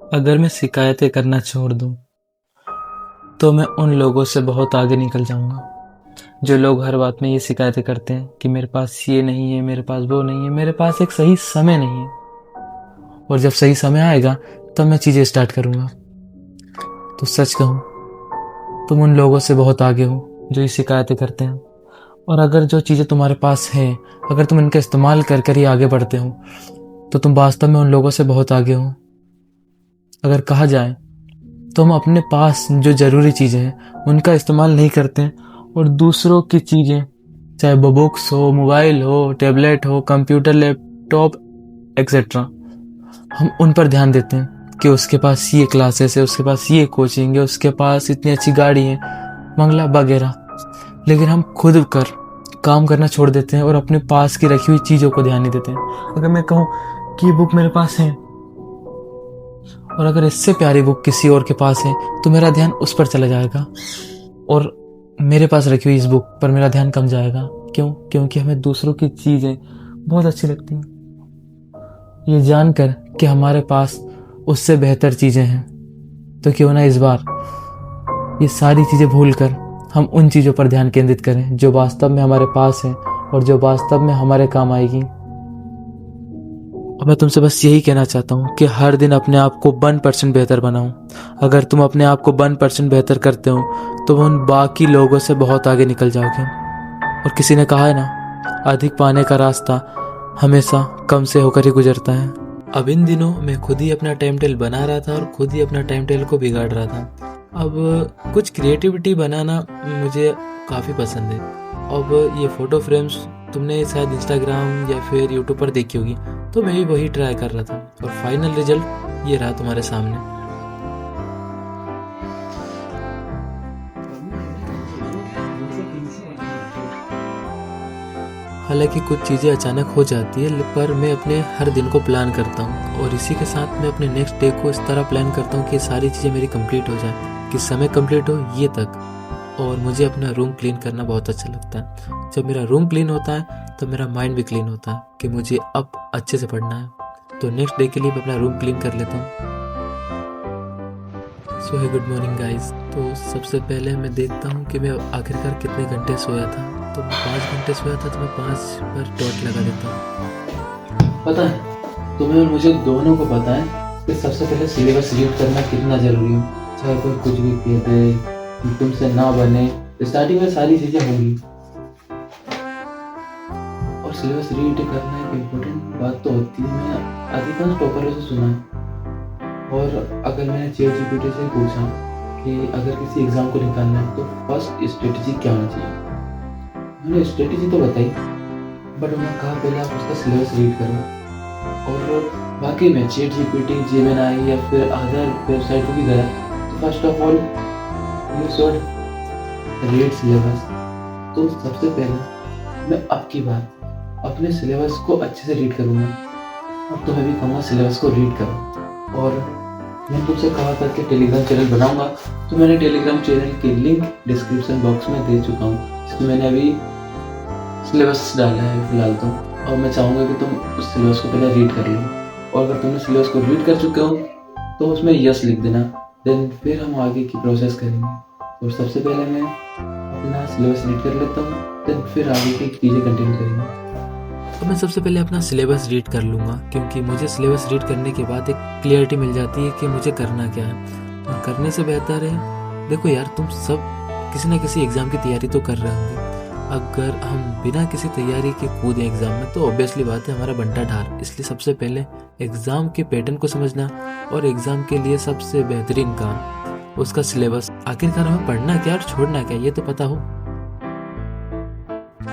अगर मैं शिकायतें करना छोड़ दूं, तो मैं उन लोगों से बहुत आगे निकल जाऊंगा जो लोग हर बात में ये शिकायतें करते हैं कि मेरे पास ये नहीं है, मेरे पास वो नहीं है, मेरे पास एक सही समय नहीं है। और जब सही समय आएगा तब मैं चीज़ें स्टार्ट करूंगा। तो सच कहूँ, तुम उन लोगों से बहुत आगे हो जो ये शिकायतें करते हैं। और अगर जो चीज़ें तुम्हारे पास है, अगर तुम इनका इस्तेमाल कर कर ही आगे बढ़ते हो, तो तुम वास्तव में उन लोगों से बहुत आगे हो। अगर कहा जाए तो हम अपने पास जो ज़रूरी चीज़ें हैं उनका इस्तेमाल नहीं करते हैं, और दूसरों की चीज़ें, चाहे वो बुक्स हो, मोबाइल हो, टैबलेट हो, कंप्यूटर, लैपटॉप एक्सेट्रा, हम उन पर ध्यान देते हैं कि उसके पास ये क्लासेस है, उसके पास ये कोचिंग है, उसके पास इतनी अच्छी गाड़ी है, बंगला वगैरह। लेकिन हम खुद कर काम करना छोड़ देते हैं और अपने पास की रखी हुई चीज़ों को ध्यान नहीं देते हैं। अगर मैं कहूँ कि ये बुक मेरे पास है, और अगर इससे प्यारी बुक किसी और के पास है, तो मेरा ध्यान उस पर चला जाएगा और मेरे पास रखी हुई इस बुक पर मेरा ध्यान कम जाएगा। क्यों? क्योंकि हमें दूसरों की चीज़ें बहुत अच्छी लगती हैं, ये जानकर कि हमारे पास उससे बेहतर चीज़ें हैं। तो क्यों ना इस बार ये सारी चीज़ें भूल कर हम उन चीज़ों पर ध्यान केंद्रित करें जो वास्तव में हमारे पास है और जो वास्तव में हमारे काम आएगी। और मैं तुमसे बस यही कहना चाहता हूँ कि हर दिन अपने आप को 1% बेहतर बनाओ। अगर तुम अपने आप को 1% बेहतर करते हो तो उन बाकी लोगों से बहुत आगे निकल जाओगे। और किसी ने कहा है ना, अधिक पाने का रास्ता हमेशा कम से होकर ही गुजरता है। अब इन दिनों मैं खुद ही अपना टाइम टेबल बना रहा था और खुद ही अपना टाइम टेबल को बिगाड़ रहा था। अब कुछ क्रिएटिविटी बनाना मुझे काफ़ी पसंद है। अब ये फ़ोटो फ्रेम्स तुमने शायद इंस्टाग्राम या फिर यूट्यूब पर देखी होगी, तो मैं भी वही ट्राई कर रहा था और फाइनल रिजल्ट ये रहा तुम्हारे सामने। हालांकि कुछ चीज़ें अचानक हो जाती है, पर मैं अपने हर दिन को प्लान करता हूँ और इसी के साथ मैं अपने नेक्स्ट डे को इस तरह प्लान करता हूँ कि ये सारी चीज़ें मेरी कंप्लीट हो जाए, किस समय कंप्लीट हो ये तक। और मुझे अपना रूम क्लीन करना बहुत अच्छा लगता है। जब मेरा रूम क्लीन होता है तो मेरा माइंड भी क्लीन होता है कि मुझे अब अच्छे से पढ़ना है। तो नेक्स्ट डे के लिए मैं अपना रूम क्लीन कर लेता हूँ। सो है गुड मॉर्निंग गाइस। तो सबसे पहले मैं देखता हूँ कि मैं आखिरकार कितने घंटे सोया था। तो मैं 5 घंटे सोया था, तो मैं 5 पर डॉट लगा देता हूँ। पता है तुम्हें और मुझे दोनों को पता है कि सबसे पहले सिलेबस रीड करना कितना ज़रूरी है। चाहे कोई कुछ भी कह दे, तुमसे ना बने, स्टार्टिंग में सारी चीज़ें होंगी। और सिलेबस रीड करना एक इम्पोर्टेंट बात तो होती है। मैंने अधिकांश टॉपरों से सुना है। और अगर मैंने ChatGPT से पूछा कि अगर किसी एग्ज़ाम को निकालना है तो फर्स्ट स्ट्रेटजी क्या होनी चाहिए, मैंने स्ट्रेटजी तो बताई, बट उन्होंने कहा पहले आप उसका सिलेबस रीड करो। और बाकी मैं ChatGPT, जेमिनी या फिर अदर वेबसाइट पर भी गया, तो first of all you should read syllabus. तो सबसे पहले मैं अब की बार अपने सिलेबस को अच्छे से रीड करूँगा और तुम्हें भी कहूँगा सिलेबस को रीड करो। और मैंने तुमसे कहा था कि टेलीग्राम चैनल बनाऊँगा, तो मैंने टेलीग्राम चैनल की लिंक डिस्क्रिप्शन बॉक्स में दे चुका हूँ, जिसमें मैंने अभी सिलेबस डाला है फिलहाल तो। और मैं चाहूँगा कि तुम उस सिलेबस को पहले रीड कर लो। और अगर तुमने सिलेबस को रीड कर चुके हो तो उसमें यस लिख देना, देन फिर हम आगे की प्रोसेस करेंगे। और सबसे पहले मैं अपना सिलेबस रीड कर लेता हूँ, देन फिर आगे की चीज़ें कंटिन्यू करेंगे। तो मैं सबसे पहले अपना सिलेबस रीड कर लूँगा, क्योंकि मुझे सिलेबस रीड करने के बाद एक क्लियरिटी मिल जाती है कि मुझे करना क्या है। और करने से बेहतर है, देखो यार, तुम सब किसी न किसी एग्ज़ाम की तैयारी तो कर रहे होंगे। अगर हम बिना किसी तैयारी के कूदें एग्ज़ाम में, तो ऑब्वियसली बात है हमारा बंटा ढार। इसलिए सबसे पहले एग्ज़ाम के पैटर्न को समझना, और एग्ज़ाम के लिए सबसे बेहतरीन काम उसका सिलेबस। आखिरकार हमें पढ़ना क्या और छोड़ना क्या ये तो पता हो।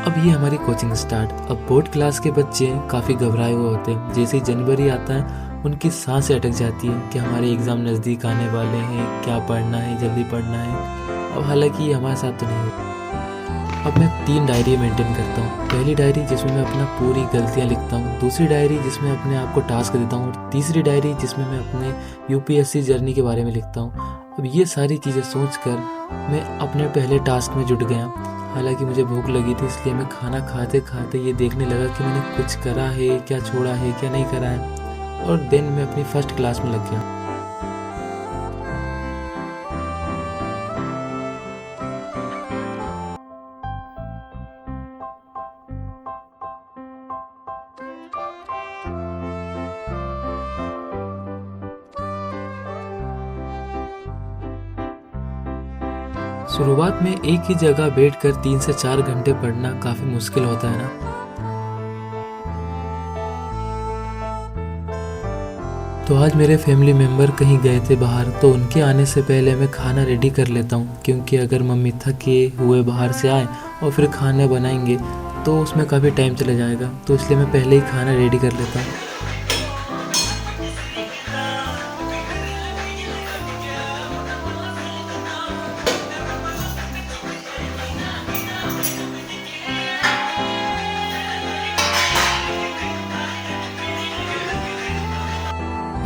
अब ये हमारी कोचिंग स्टार्ट। अब बोर्ड क्लास के बच्चे काफ़ी घबराए हुए होते हैं। जैसे ही जनवरी आता है उनकी सांसें अटक जाती है कि हमारे एग्ज़ाम नज़दीक आने वाले हैं, क्या पढ़ना है, जल्दी पढ़ना है। अब हालांकि ये हमारे साथ तो नहीं होता। अब मैं 3 डायरी मेंटेन करता हूँ। पहली डायरी जिसमें मैं अपना पूरी गलतियाँ लिखता हूँ, दूसरी डायरी जिसमें अपने आप को टास्क देता हूँ, और तीसरी डायरी जिसमें मैं अपने UPSC जर्नी के बारे में लिखता हूँ। अब ये सारी चीज़ें सोचकर मैं अपने पहले टास्क में जुट गया। हालांकि मुझे भूख लगी थी, इसलिए मैं खाना खाते खाते ये देखने लगा कि मैंने कुछ करा है, क्या छोड़ा है, क्या नहीं करा है। और देन मैं अपनी फर्स्ट क्लास में लग गया। शुरुआत में एक ही जगह बैठकर 3 से 4 घंटे पढ़ना काफ़ी मुश्किल होता है ना। तो आज मेरे फैमिली मेम्बर कहीं गए थे बाहर, तो उनके आने से पहले मैं खाना रेडी कर लेता हूँ, क्योंकि अगर मम्मी थके हुए बाहर से आए और फिर खाना बनाएंगे तो उसमें काफ़ी टाइम चला जाएगा, तो इसलिए मैं पहले ही खाना रेडी कर लेता हूँ।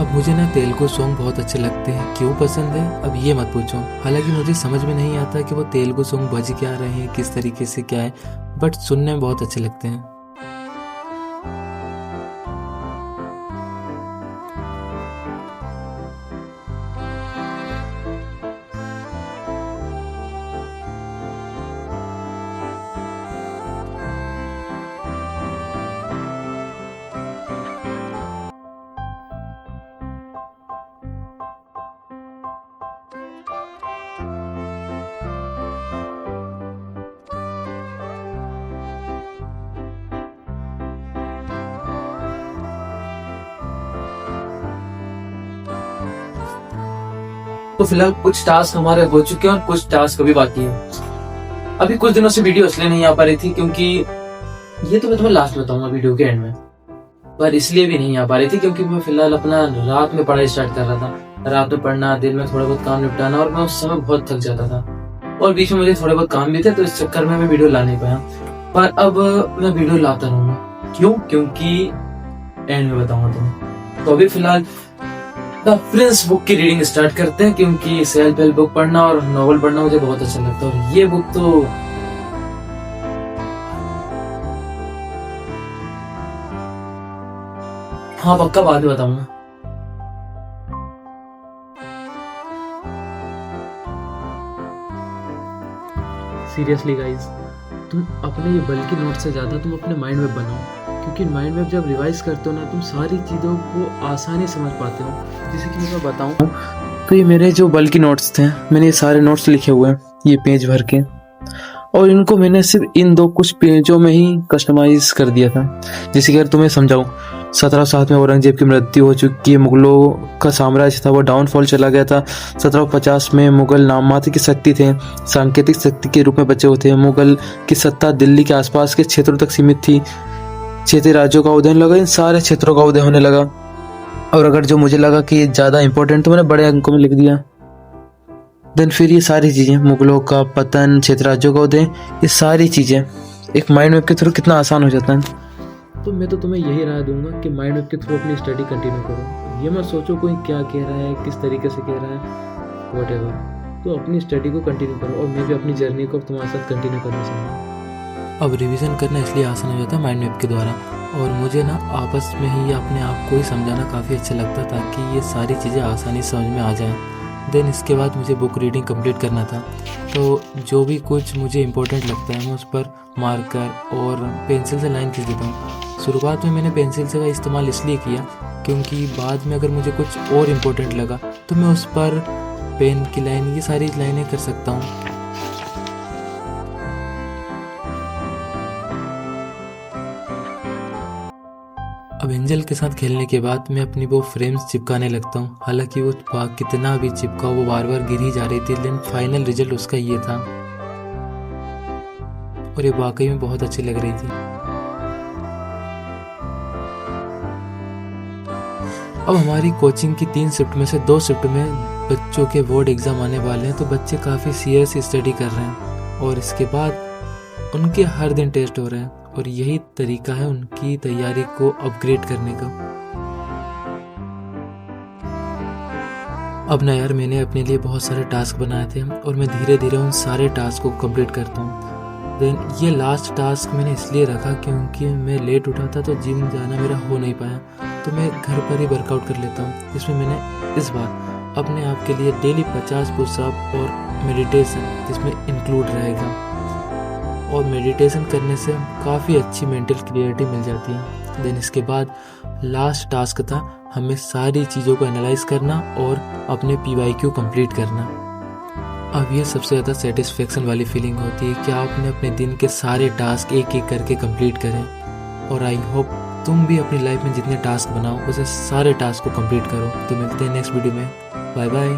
अब मुझे ना तेलुगु सॉन्ग बहुत अच्छे लगते हैं। क्यों पसंद है अब ये मत पूछो। हालांकि मुझे समझ में नहीं आता कि वो तेलुगु सॉन्ग बज क्या रहे हैं, किस तरीके से क्या है, बट सुनने में बहुत अच्छे लगते हैं। तो फिलहाल कुछ टास्क हमारे हो चुके हैं और कुछ टास्क अभी बाकी है। अभी कुछ दिनों से वीडियो इसलिए नहीं आ पा रही थी क्योंकि ये तो मैं तुम्हें लास्ट में बताऊंगा वीडियो के एंड में, पर इसलिए भी नहीं आ पा रही थी क्योंकि मैं फिलहाल अपना रात में पढ़ाई स्टार्ट कर रहा था। रात में पढ़ना, दिन में थोड़ा बहुत काम निपटाना, और मैं उस समय बहुत थक जाता था और बीच में मुझे थोड़े बहुत काम भी थे, तो इस चक्कर में मैं वीडियो ला नहीं पाया। पर अब मैं वीडियो लाता रहूंगा। क्यों? क्योंकि एंड में बताऊंगा तुम्हें। तो अभी फिलहाल द प्रिंस बुक की रीडिंग स्टार्ट करते हैं, क्योंकि सेल्फ हेल्प बुक पढ़ना और नॉवल पढ़ना मुझे बहुत अच्छा लगता है। और ये बुक तो हाँ पक्का बाद में बताऊंगा। सीरियसली गाइस, तुम अपने ये बल्कि नोट से ज्यादा तुम अपने माइंड मैप बनाओ, क्योंकि माइंड मैप जब रिवाइज करते हो ना, तुम सारी चीज़ों को आसानी समझ पाते हो। जैसे कि मैं बताऊं तो ये मेरे जो बल्कि नोट्स थे, मैंने ये सारे नोट्स लिखे हुए हैं ये पेज भर के, और इनको मैंने सिर्फ इन दो कुछ पेजों में ही कस्टमाइज कर दिया था। जैसे कि अगर तुम्हें समझाऊं, 1707 में औरंगजेब की मृत्यु हो चुकी है, मुगलों का साम्राज्य था वो डाउनफॉल चला गया था। 1750 में मुगल नाम मात्र की शक्ति थे, सांकेतिक शक्ति के रूप में बचे हुए थे। मुगल की सत्ता दिल्ली के आसपास के क्षेत्रों तक सीमित थी। क्षेत्रीय राज्यों का उदय लगा, इन सारे क्षेत्रों का उदय होने लगा। और अगर जो मुझे लगा कि ज़्यादा इंपॉर्टेंट तो मैंने बड़े अंकों में लिख दिया। देन फिर ये सारी चीज़ें, मुगलों का पतन, क्षेत्र राज्यों का उदय, ये सारी चीज़ें एक माइंड मैप के थ्रू कितना आसान हो जाता है। तो मैं तो तुम्हें यही राय दूंगा कि माइंड मैप के थ्रू अपनी स्टडी कंटिन्यू करो। ये मत सोचो कोई क्या कह रहा है, किस तरीके से कह रहा है, व्हाटएवर। तो अपनी स्टडी को कंटिन्यू करो, और मैं भी अपनी जर्नी को तुम्हारे साथ कंटिन्यू करना चाहूँगा। अब रिवीजन करना इसलिए आसान हो जाता है माइंड मैप के द्वारा, और मुझे ना आपस में ही अपने आप को ही समझाना काफ़ी अच्छा लगता, ताकि ये सारी चीज़ें आसानी समझ में आ जाएँ। देन इसके बाद मुझे बुक रीडिंग कंप्लीट करना था, तो जो भी कुछ मुझे इम्पोर्टेंट लगता है मैं उस पर मार्कर और पेंसिल से लाइन खींच देता हूँ। शुरुआत में मैंने पेंसिल से का इस्तेमाल इसलिए किया क्योंकि बाद में अगर मुझे कुछ और इम्पोर्टेंट लगा तो मैं उस पर पेन की लाइन, ये सारी लाइनें कर सकता हूँ। अब एंजल के साथ खेलने के बाद मैं अपनी वो फ्रेम्स चिपकाने लगता हूँ। हालांकि वो कितना भी चिपका वो बार बार गिर ही जा रही थी, लेकिन फाइनल रिजल्ट उसका ये था, और ये वाकई में बहुत अच्छी लग रही थी। अब हमारी कोचिंग की 3 शिफ्ट में से 2 शिफ्ट में बच्चों के बोर्ड एग्जाम आने वाले हैं, तो बच्चे काफ़ी सीरियस स्टडी कर रहे हैं, और इसके बाद उनके हर दिन टेस्ट हो रहे हैं, और यही तरीका है उनकी तैयारी को अपग्रेड करने का। अब ना यार, मैंने अपने लिए बहुत सारे टास्क बनाए थे, और मैं धीरे धीरे उन सारे टास्क को कंप्लीट करता हूँ। देन ये लास्ट टास्क मैंने इसलिए रखा क्योंकि मैं लेट उठा था, तो जिम जाना मेरा हो नहीं पाया, तो मैं घर पर ही वर्कआउट कर लेता हूँ, जिसमें मैंने इस बार अपने आप के लिए डेली 50 पुशअप और मेडिटेशन जिसमें इंक्लूड रहेगा। और मेडिटेशन करने से काफ़ी अच्छी मेंटल क्लियरिटी मिल जाती है। देन इसके बाद लास्ट टास्क था हमें सारी चीज़ों को एनालाइज करना और अपने PYQ कंप्लीट करना। अब ये सबसे ज़्यादा सेटिस्फेक्शन वाली फीलिंग होती है कि आपने अपने दिन के सारे टास्क एक एक करके कंप्लीट करें। और आई होप तुम भी अपनी लाइफ में जितने टास्क बनाओ उसे सारे टास्क को कंप्लीट करो। तो मिलते हैं नेक्स्ट वीडियो में। Bye bye.